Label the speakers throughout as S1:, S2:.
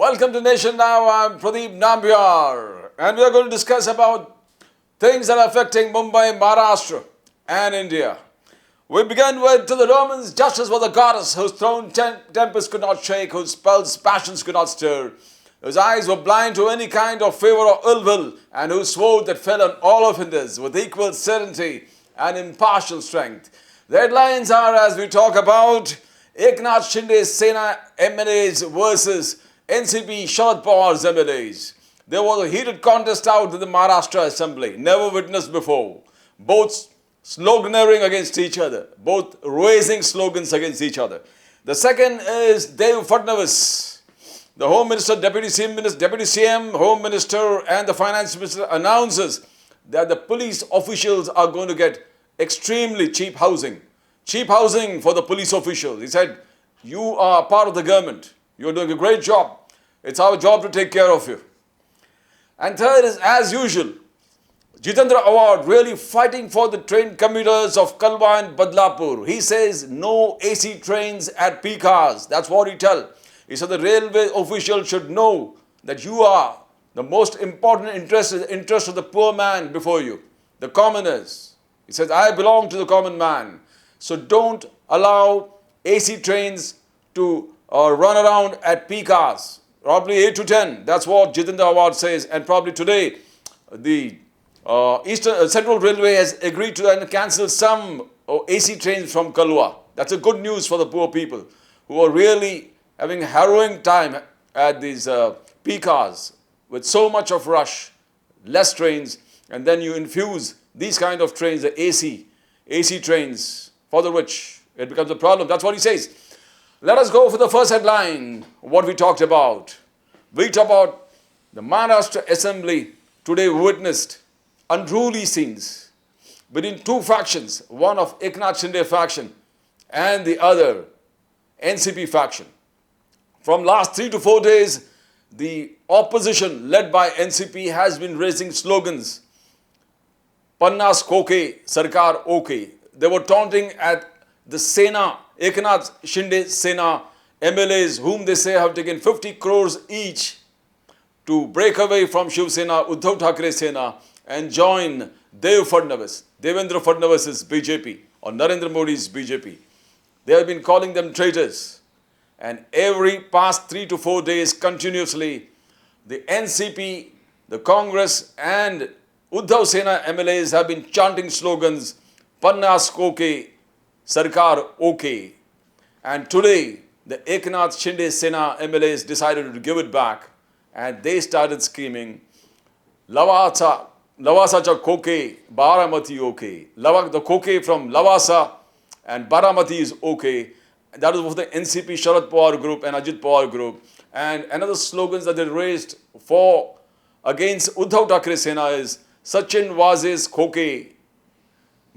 S1: Welcome to Nation Now. I'm Pradeep Nambiar, and we are going to discuss about things that are affecting Mumbai, Maharashtra, and India. We begin with to the Romans, justice was a goddess whose throne tempers could not shake, whose spells passions could not stir, whose eyes were blind to any kind of favor or ill will, and whose sword that fell on all offenders with equal certainty and impartial strength. The headlines are, as we talk about, Eknath Shinde's Sena MLAs versus NCP Sharad Pawar's MLAs. There was a heated contest out in the Maharashtra Assembly, never witnessed before. Both sloganeering against each other, both raising slogans against each other. The second is Adv Fadnavis, the Home Minister, Deputy CM, Home Minister and the Finance Minister announces that the police officials are going to get extremely cheap housing. Cheap housing for the police officials. He said, you are part of the government. You're doing a great job. It's our job to take care of you. And third is, as usual, Jitendra Awhad really fighting for the train commuters of Kalwa and Badlapur. He says no AC trains at peak hours. That's what he tells. He said the railway official should know that you are the most important interest of the poor man before you, the commoners. He says, I belong to the common man. So don't allow AC trains to run around at peak hours, probably 8 to 10. That's what Jitendra Awhad says. And probably today, the Central Railway has agreed to cancel some AC trains from Kalwa. That's a good news for the poor people who are really having a harrowing time at these peak hours with so much of rush, less trains, and then you infuse these kind of trains, the AC trains, for the rich. It becomes a problem. That's what he says. Let us go for the first headline, what we talked about. We talked about the Maharashtra Assembly today witnessed unruly scenes between two factions, one of Eknath Shinde faction and the other NCP faction. From last 3 to 4 days, the opposition led by NCP has been raising slogans. Pannas Koke, Sarkar OK. They were taunting at the Sena, Eknath Shinde Sena MLAs, whom they say have taken 50 crores each to break away from Shiv Sena, Uddhav Thackeray Sena, and join Devendra Fadnavis's BJP or Narendra Modi's BJP. They have been calling them traitors. And every past 3 to 4 days continuously, the NCP, the Congress and Uddhav Sena MLAs have been chanting slogans, Pannas Koke, Sarkar OK. And today, the Eknath Shinde Sena MLAs decided to give it back and they started screaming, Lavasa cha Koke, Baramati OK. The Koke from Lavasa and Baramati is OK. That was the NCP Sharad Pawar group and Ajit Pawar group. And another slogans that they raised for against Uddhav Thackeray Sena is Sachin Waze's Koke,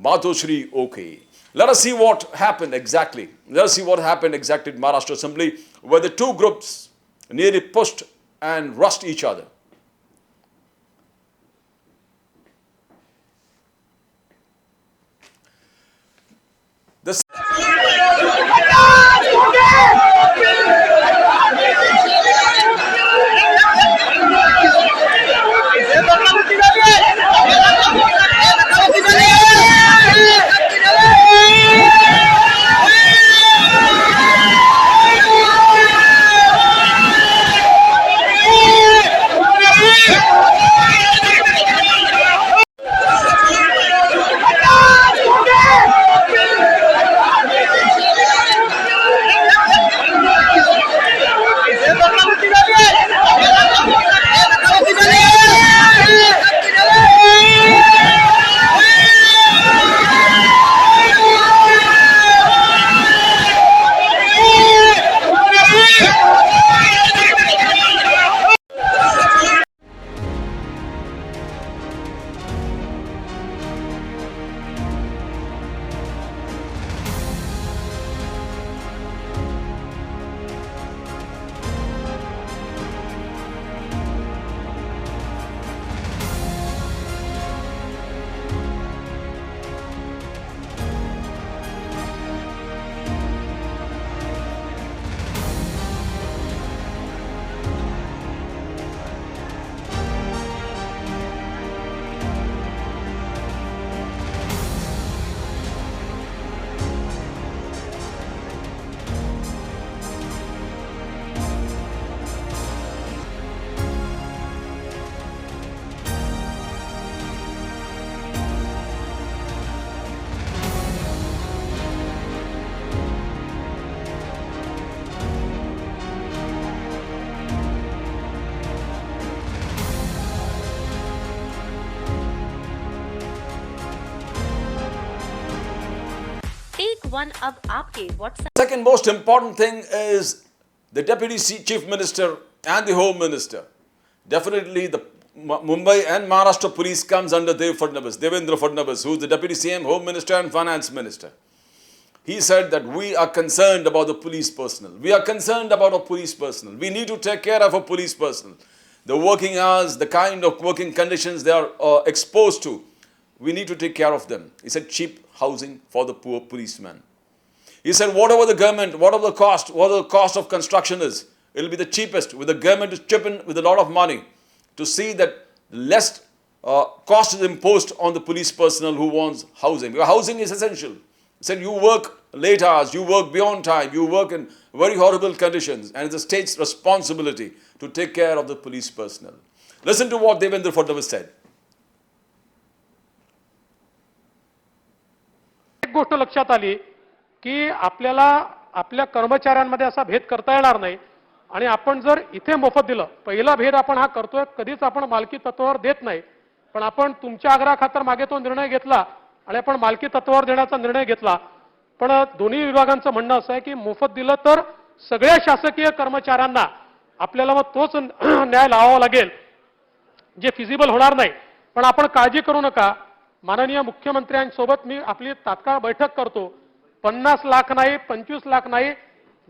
S1: Matoshri OK. Let us see what happened exactly. Let us see what happened exactly in Maharashtra Assembly, where the two groups nearly pushed and rushed each other.
S2: 1 अब आपके WhatsApp.
S1: Second most important thing is the Deputy Chief Minister and the Home Minister. Definitely the Mumbai and Maharashtra police comes under Devendra Fadnavis, who is the Deputy CM, Home Minister and Finance Minister. He said that we are concerned about the police personnel. We are concerned about our police personnel. We need to take care of our police personnel. The working hours, the kind of working conditions they are exposed to, we need to take care of them. He said cheap housing for the poor policeman. He said whatever the government, whatever the cost of construction is, it will be the cheapest with the government to chip in with a lot of money to see that less cost is imposed on the police personnel who wants housing. Because housing is essential. He said you work late hours, you work beyond time, you work in very horrible conditions, and it's the state's responsibility to take care of the police personnel. Listen to what Devendra Fadnavis said.
S3: एक गोष्ट लक्षात आली की आपल्याला आपल्या कर्मचाऱ्यांमध्ये असा भेद करता येणार नाही आणि आपण जर इथे मोफत दिलं, पहिला भेद आपण हा करतोय, कधीच आपण मालकी तत्वावर देत नाही, पण आपण तुमच्या आग्रहाखातर मागे तो निर्णय घेतला आणि आपण मालकी तत्वावर देण्याचा निर्णय घेतला. पण दोन्ही विभागांचं म्हणणं असं आहे की मोफत दिलं तर सगळ्या शासकीय कर्मचाऱ्यांना आपल्याला मग तोच न्याय लावावा लागेल जे फिजिबल होणार नाही. पण आपण काळजी करू नका, माननीय मुख्यमंत्र्यांसोबत मी आपली तात्काळ बैठक करतो. 50 लाख नाही, 25 लाख नाही,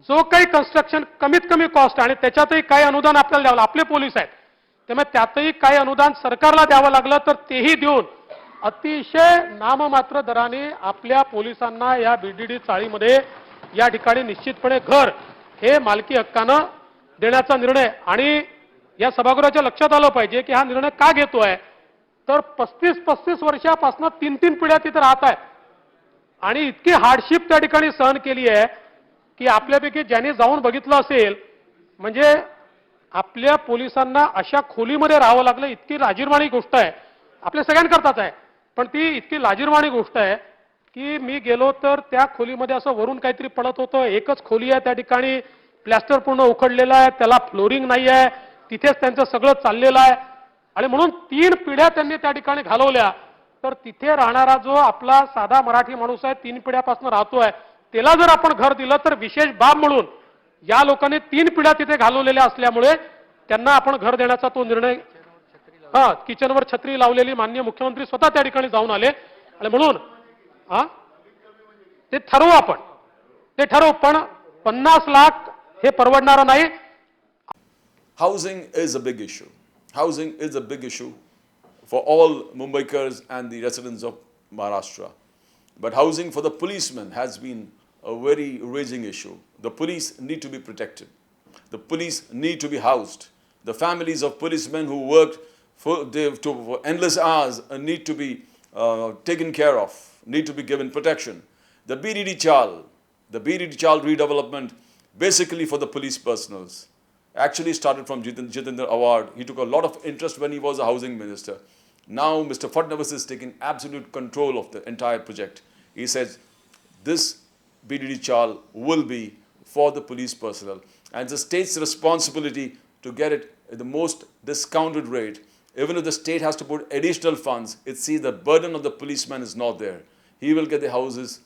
S3: जो काही कन्स्ट्रक्शन कमीत कमी कॉस्ट आणि त्याच्यातही काही अनुदान आपल्याला द्यावं, आपले पोलीस आहेत त्यामुळे त्यातही काही अनुदान सरकारला द्यावं लागलं तर तेही देऊन अतिशय नाममात्र दराने आपल्या पोलिसांना या बीडीडी चाळीमध्ये या ठिकाणी निश्चितपणे घर हे मालकी हक्कानं देण्याचा निर्णय. आणि या सभागृहाच्या लक्षात आलं पाहिजे की हा निर्णय का घेतोय तर 35-35 वर्षापासून 3-3 पिढ्या तिथे राहत आहेत आणि इतकी हार्डशिप त्या ठिकाणी सहन केली आहे की आपल्यापैकी ज्यांनी जाऊन बघितलं असेल म्हणजे आपल्या पोलिसांना अशा खोलीमध्ये राहावं लागलं. इतकी लाजिरवाणी गोष्ट आहे, आपल्या सगळ्यांकरताच आहे, पण ती इतकी लाजिरवाणी गोष्ट आहे की मी गेलो तर त्या खोलीमध्ये असं वरून काहीतरी पडत होतं. एकच खोली आहे, त्या ठिकाणी प्लॅस्टर पूर्ण उखडलेलं आहे, त्याला फ्लोरिंग नाही आहे, तिथेच त्यांचं सगळं चाललेलं आहे आणि म्हणून 3 पिढ्या त्यांनी त्या ठिकाणी घालवल्या. तर तिथे राहणारा जो आपला साधा मराठी माणूस आहे 3 पिढ्यापासून राहतोय त्याला जर आपण घर दिलं तर विशेष बाब म्हणून या लोकांनी 3 पिढ्या तिथे घालवलेल्या असल्यामुळे त्यांना आपण घर देण्याचा तो निर्णय, किचनवर छत्री लावलेली माननीय मुख्यमंत्री स्वतः त्या ठिकाणी जाऊन आले आणि म्हणून ते ठरवू आपण, ते ठरवू, पण 50 लाख हे परवडणार नाही.
S1: Housing is a big issue. Housing is a big issue for all Mumbaikars and the residents of Maharashtra. But housing for the policemen has been a very raging issue. The police need to be protected. The police need to be housed. The families of policemen who worked for endless hours need to be taken care of, need to be given protection. The BDD Chal redevelopment, basically for the police personals, actually started from Jitendra Awhad. He took a lot of interest when he was a housing minister. Now Mr. Fadnavis is taking absolute control of the entire project. He says this BDD Chal will be for the police personnel and it's the state's responsibility to get it at the most discounted rate. Even if the state has to put additional funds, it sees the burden of the policeman is not there. He will get the houses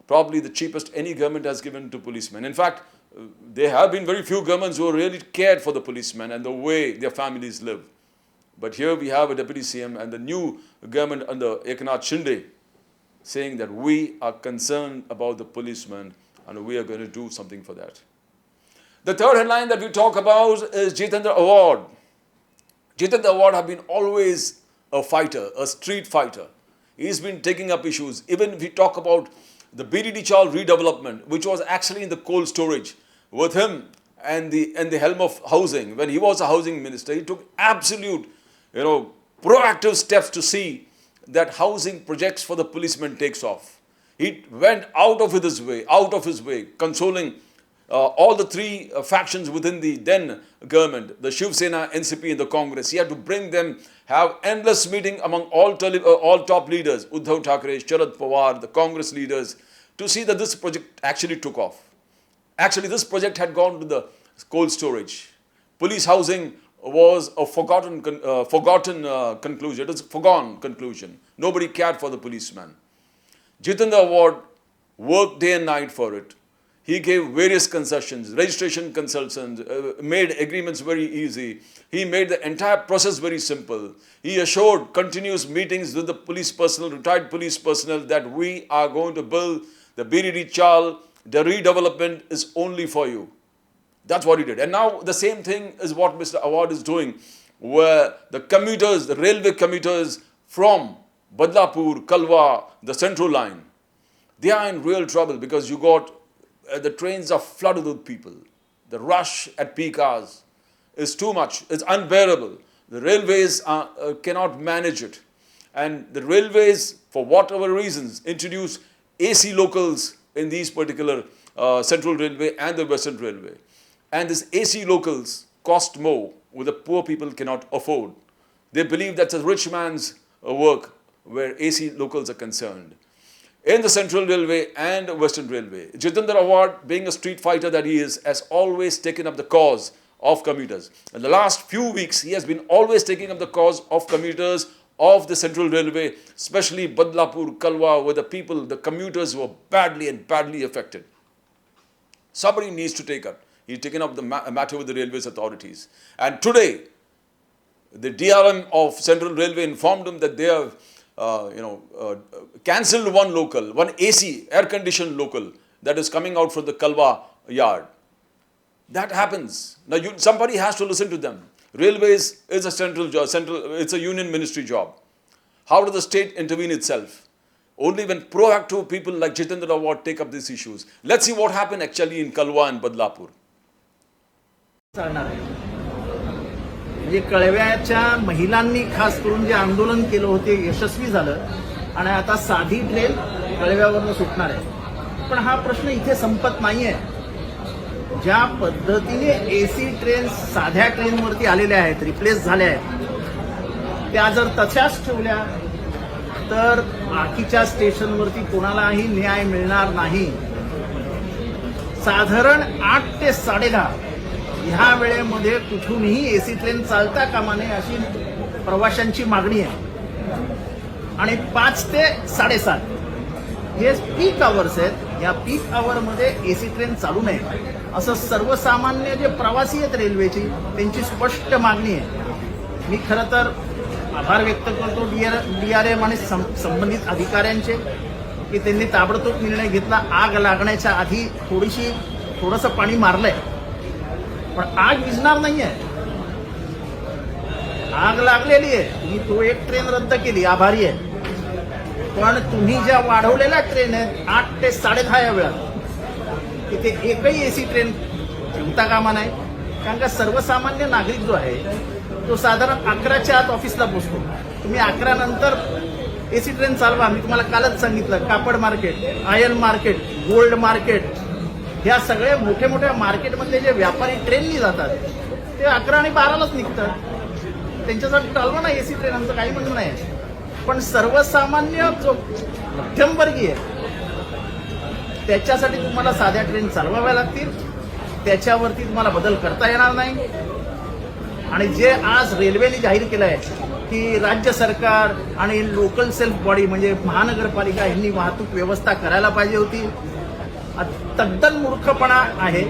S1: probably the cheapest any government has given to policemen. In fact, there have been very few governments who really cared for the policemen and the way their families live. But here we have a deputy CM and the new government under Eknath Shinde saying that we are concerned about the policemen and we are going to do something for that. The third headline that we talk about is Jitendra Awhad. Jitendra Awhad have been always a fighter, a street fighter. He's been taking up issues. Even if we talk about the BDD Chal redevelopment, which was actually in the cold storage, with him and the helm of housing, when he was a housing minister, he took absolute, proactive steps to see that housing projects for the policemen takes off. He went out of his way, consoling all the 3 factions within the then government, the Shiv Sena, NCP and the Congress. He had to bring them, have endless meeting among all top leaders, Uddhav Thackeray, Sharad Pawar, the Congress leaders, to see that this project actually took off. Actually, this project had gone to the cold storage. Police housing was a forgotten conclusion. It was a foregone conclusion. Nobody cared for the policeman. Jitendra Awhad worked day and night for it. He gave various concessions, registration consultants, made agreements very easy. He made the entire process very simple. He assured continuous meetings with the police personnel, retired police personnel, that we are going to build the BDD Chal, the redevelopment is only for you. That's what he did. And now the same thing is what Mr. Awhad is doing, where the commuters, the railway commuters from Badlapur, Kalwa, the central line, they are in real trouble because you got the trains are flooded with people. The rush at peak hours is too much. It's unbearable. The railways cannot manage it. And the railways, for whatever reasons, introduce AC locals in these particular Central Railway and the Western Railway. And these AC locals cost more, which the poor people cannot afford. They believe that's a rich man's work where AC locals are concerned. In the Central Railway and Western Railway, Jitendra Awhad, being a street fighter that he is, has always taken up the cause of commuters. In the last few weeks, he has been always taking up the cause of commuters of the Central Railway, especially Badlapur, Kalwa, where the people, the commuters were badly affected. Somebody needs to take up. He's taken up the matter with the railways authorities. And today, the DRM of Central Railway informed him that they have cancelled one local, one AC, air-conditioned local that is coming out from the Kalwa yard. That happens. Now, somebody has to listen to them. Railways is a central job, it's a union ministry job. How does the state intervene itself? Only when proactive people like Jitendra Awhad take up these issues. Let's see what happened actually in Kalwa and Badlapur.
S2: म्हणजे कळव्याच्या महिलांनी खास करून जे आंदोलन केलं होते यशस्वी झालं आणि आता साधी ट्रेन कळव्यावरून सुटणार आहे. पण हा प्रश्न इथे संपत नाहीये. ज्या पद्धतीने एसी ट्रेन साध्या ट्रेनवरती आलेल्या आहेत, रिप्लेस झाल्या आहेत, त्या जर तशाच ठेवल्या तर बाकीच्या स्टेशनवरती कोणालाही न्याय मिळणार नाही. साधारण 8 ते 10:30 ह्या वेळेमध्ये कुठूनही एसी ट्रेन चालता कामा नये अशी प्रवाशांची मागणी आहे. आणि 5 ते 7:30 हे पीक आवर्स आहेत. या पीक आवरमध्ये एसी ट्रेन चालू नये असं सर्वसामान्य जे प्रवासी आहेत रेल्वेची त्यांची स्पष्ट मागणी आहे. मी खरं तर आभार व्यक्त करतो DRM आणि संबंधित अधिकाऱ्यांचे की त्यांनी ताबडतोब निर्णय घेतला. आग लागण्याच्या आधी थोडंसं पाणी मारलंय, पण आग विझणार नाहीये. आग लागलेली आहे. तुम्ही तो एक ट्रेन रद्द केली, आभारी आहे. पण तुम्ही ज्या वाढवलेल्या ट्रेन आहेत 8 ते 10:30 या वेळात, तिथे एकही एसी ट्रेन ठेवता कामा नाही. कारण का सर्वसामान्य नागरिक जो आहे तो साधारण 11च्या आत ऑफिसला पोहोचतो. तुम्ही 11 नंतर एसी ट्रेन चालवा. मी तुम्हाला कालच सांगितलं, कापड market, iron market, gold market, ह्या सगळे मोठ्या मार्केटमधले जे व्यापारी ट्रेननी जातात ते 11 आणि 12लाच निघतात. त्यांच्यासाठी चालवा ना एसी ट्रेन, आमचं काही म्हणणं नाही. पण सर्वसामान्य जो मध्यमवर्गीय त्याच्यासाठी तुम्हाला साध्या ट्रेन चालवाव्या लागतील. त्याच्यावरती तुम्हाला बदल करता येणार नाही. आणि जे आज रेल्वेने जाहीर केलं आहे की राज्य सरकार आणि लोकल सेल्फ बॉडी म्हणजे महानगरपालिका यांनी वाहतूक व्यवस्था करायला पाहिजे होती, तद्दन मूर्खपणा आहे.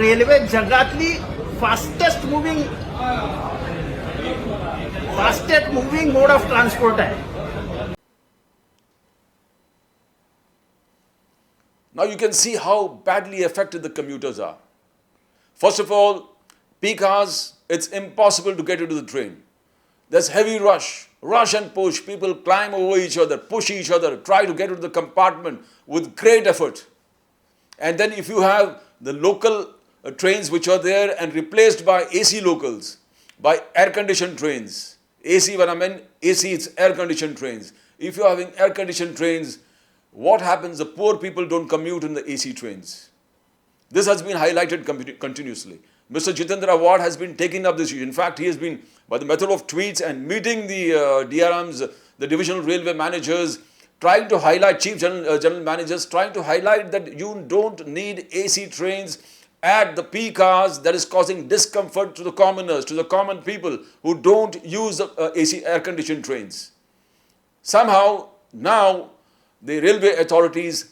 S2: रेल्वे जगातली fastest moving mode of transport आहे.
S1: Now you can see how badly affected the commuters are. First of all, peak hours, it's impossible to get into the train. There's heavy rush and push. People climb over each other, push each other, try to get into the compartment with great effort. And then if you have the local trains which are there and replaced by AC locals, by air-conditioned trains. AC, when I mean AC, it's air-conditioned trains. If you're having air-conditioned trains, what happens? The poor people don't commute in the AC trains. This has been highlighted continuously. Mr. Jitendra Awhad has been taking up this issue. In fact, he has been, by the method of tweets and meeting the DRMs, the divisional railway managers, trying to highlight, chief general managers, trying to highlight that you don't need AC trains at the peak hours that is causing discomfort to the commoners, to the common people who don't use the AC air-conditioned trains. Somehow, now, the railway authorities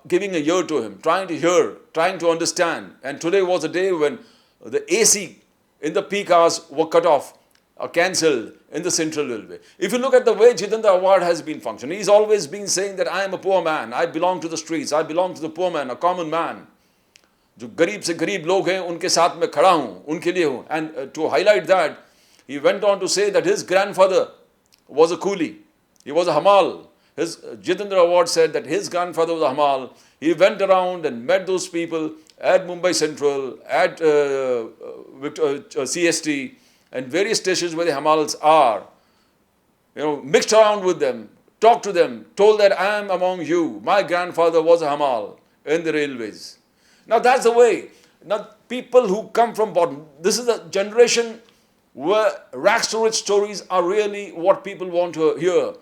S1: giving a ear to him, trying to hear, trying to understand. And today was a day when the AC in the peak hours were cut off or cancelled in the Central Railway. If you look at the way Jitendra Awhad has been functioning, he's always been saying that I am a poor man, I belong to the streets, I belong to the poor man, a common man. जो गरीब से गरीब लोग हैं उनके साथ में खड़ा हूँ, उनके लिए हूँ. And to highlight that, he went on to say that his grandfather was a coolie. He was a hamal. Jitendra Awhad said that his grandfather was a hamal. He went around and met those people at Mumbai Central, at CST, and various stations where the hamals are. Mixed around with them, talked to them, told that I am among you. My grandfather was a hamal in the railways. Now that's the way. Now people who come from bottom, this is a generation where rags to rich stories are really what people want to hear.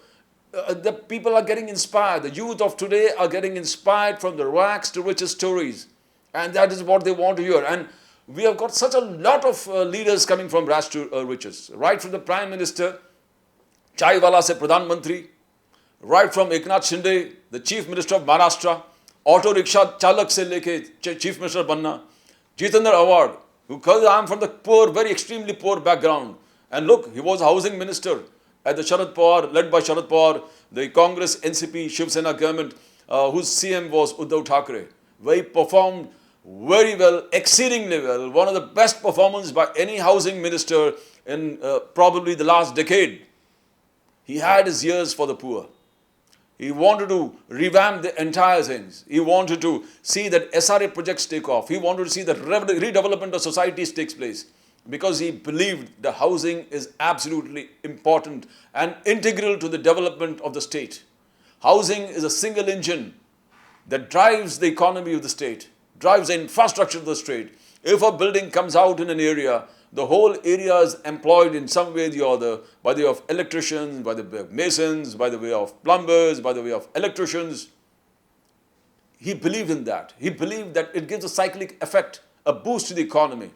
S1: The people are getting inspired. The youth of today are getting inspired from the rags to riches stories. And that is what they want to hear. And we have got such a lot of leaders coming from rags to riches. Right from the Prime Minister, Chai Wala se Pradhan Mantri, right from Eknath Shinde, the Chief Minister of Maharashtra, auto rickshaw chalak se leke Chief Minister banna, Jitendra Awhad, who says I am from the poor, very extremely poor background. And look, he was housing minister at the Sharad Pawar, led by Sharad Pawar, the Congress, NCP, Shiv Sena government, whose CM was Uddhav Thackeray, where he performed very well, exceedingly well, one of the best performances by any housing minister in probably the last decade. He had his ears for the poor. He wanted to revamp the entire things. He wanted to see that SRA projects take off. He wanted to see that redevelopment of societies takes place, because he believed the housing is absolutely important and integral to the development of the state. Housing is a single engine that drives the economy of the state, drives the infrastructure of the state. If a building comes out in an area, the whole area is employed in some way or the other, by the way of electricians, by the way of masons, by the way of plumbers, by the way of electricians. He believed in that. He believed that it gives a cyclic effect, a boost to the economy.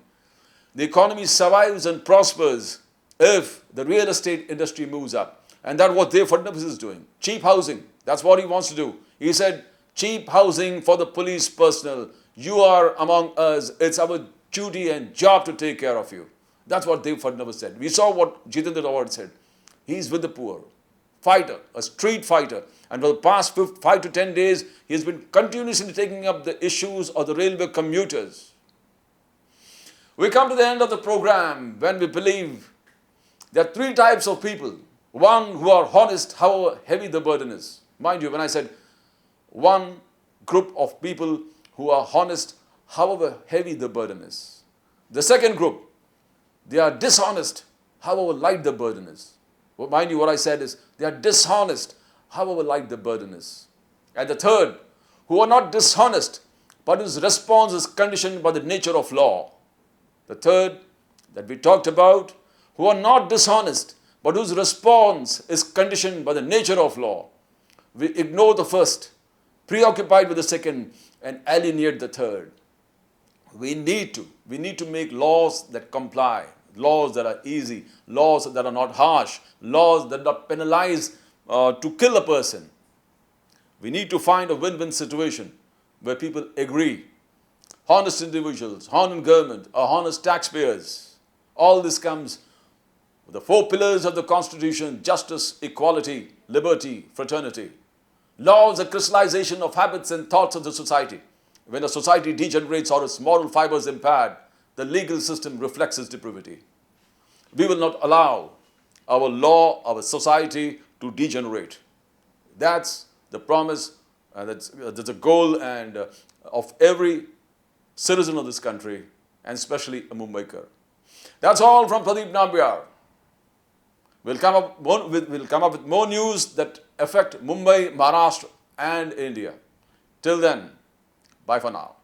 S1: The economy survives and prospers if the real estate industry moves up. And that's what Adv Fadnavis is doing. Cheap housing, that's what he wants to do. He said, cheap housing for the police personnel. You are among us. It's our duty and job to take care of you. That's what Adv Fadnavis said. We saw what Jitendra Awhad said. He's with the poor. Fighter, a street fighter. And for the past 5 to 10 days, he has been continuously taking up the issues of the railway commuters. We come to the end of the program when we believe there are 3 types of people. One, who are honest, however heavy the burden is. Mind you, when I said one group of people who are honest, however heavy the burden is. The second group, they are dishonest, however light the burden is. Well, mind you, what I said is, they are dishonest, however light the burden is. And the third, who are not dishonest, but whose response is conditioned by the nature of law. The third that we talked about, who are not dishonest, but whose response is conditioned by the nature of law. We ignore the first, preoccupied with the second, and alienate the third. We need to make laws that comply, laws that are easy, laws that are not harsh, laws that do not penalize to kill a person. We need to find a win-win situation where people agree. Honest individuals, honest government, honest taxpayers. All this comes with the 4 pillars of the Constitution: justice, equality, liberty, fraternity. Law is a crystallization of habits and thoughts of the society. When a society degenerates or its moral fibers impaired, the legal system reflects its depravity. We will not allow our law, our society to degenerate. That's the promise, and that's the goal and of every citizen of this country, and especially a Mumbaiker. That's all from Pradeep Nambiar. We'll come up with more news that affect Mumbai, Maharashtra and India. Till then, bye for now.